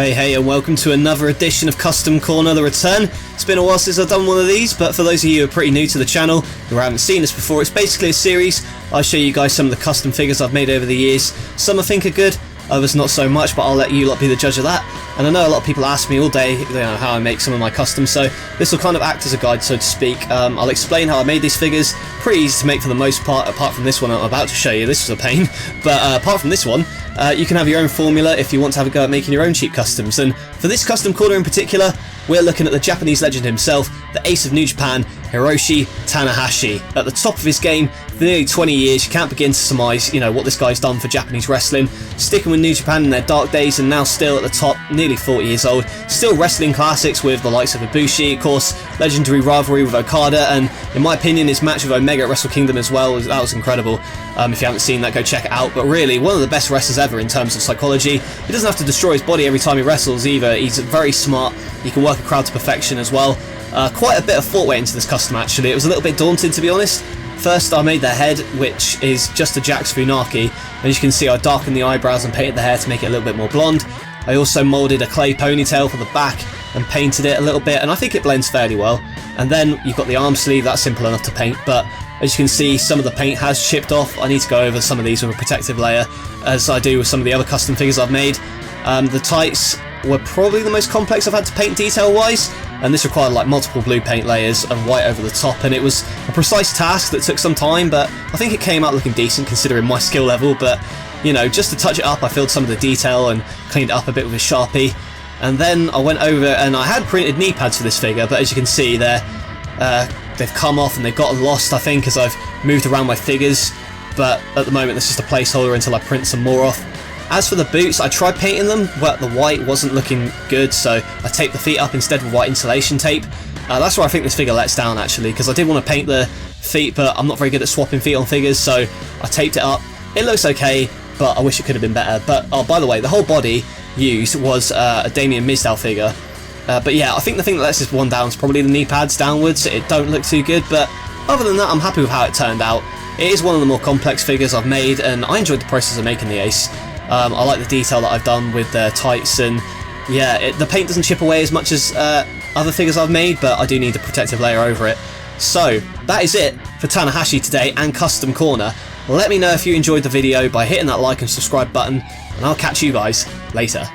Hey and welcome to another edition of Custom Corner The Return. It's been a while since I've done one of these, but for those of you who are pretty new to the channel, who haven't seen this before, it's basically a series. I'll show you guys some of the custom figures I've made over the years. Some I think are good, others not so much, but I'll let you lot be the judge of that. And I know a lot of people ask me all day how I make some of my customs, so this will kind of act as a guide, so to speak. I'll explain how I made these figures. Pretty easy to make for the most part, apart from this one I'm about to show you. This was a pain, but apart from this one, you can have your own formula if you want to have a go at making your own cheap customs. And for this custom corner in particular, we're looking at the Japanese legend himself, the ace of New Japan, HIROSHI Tanahashi. At the top of his game for nearly 20 years, you can't begin to surmise, what this guy's done for Japanese wrestling. Sticking with New Japan in their dark days and now still at the top, nearly 40 years old. Still wrestling classics with the likes of Ibushi, of course, legendary rivalry with Okada, and in my opinion his match with Omega at Wrestle Kingdom as well, that was incredible. If you haven't seen that, go check it out. But really, one of the best wrestlers ever in terms of psychology. He doesn't have to destroy his body every time he wrestles either. He's very smart. He can work a crowd to perfection as well. Quite a bit of thought went into this custom actually. It was a little bit daunting, to be honest. First I made the head, which is just a Jax Funaki. As you can see, I darkened the eyebrows and painted the hair to make it a little bit more blonde. I also moulded a clay ponytail for the back and painted it a little bit, and I think it blends fairly well. And then you've got the arm sleeve. That's simple enough to paint, but as you can see, some of the paint has chipped off. I need to go over some of these with a protective layer, as I do with some of the other custom figures I've made. The tights were probably the most complex I've had to paint detail-wise, and this required like multiple blue paint layers and white over the top, and it was a precise task that took some time, but I think it came out looking decent considering my skill level. But just to touch it up, I filled some of the detail and cleaned it up a bit with a Sharpie. And then I went over and I had printed knee pads for this figure, but as you can see they've come off and they've gotten lost, I think, as I've moved around my figures. But at the moment, it's just a placeholder until I print some more off. As for the boots, I tried painting them, but the white wasn't looking good, so I taped the feet up instead with white insulation tape. That's where I think this figure lets down, actually, because I did want to paint the feet, but I'm not very good at swapping feet on figures, so I taped it up. It looks okay, but I wish it could have been better. But, oh, by the way, the whole body used was a Damien Mizdow figure. But yeah, I think the thing that lets this one down is probably the knee pads downwards. It don't look too good, but other than that, I'm happy with how it turned out. It is one of the more complex figures I've made, and I enjoyed the process of making the ace. I like the detail that I've done with the tights, and yeah, the paint doesn't chip away as much as other figures I've made, but I do need a protective layer over it. So, that is it for Tanahashi today and Custom Corner. Let me know if you enjoyed the video by hitting that like and subscribe button, and I'll catch you guys later.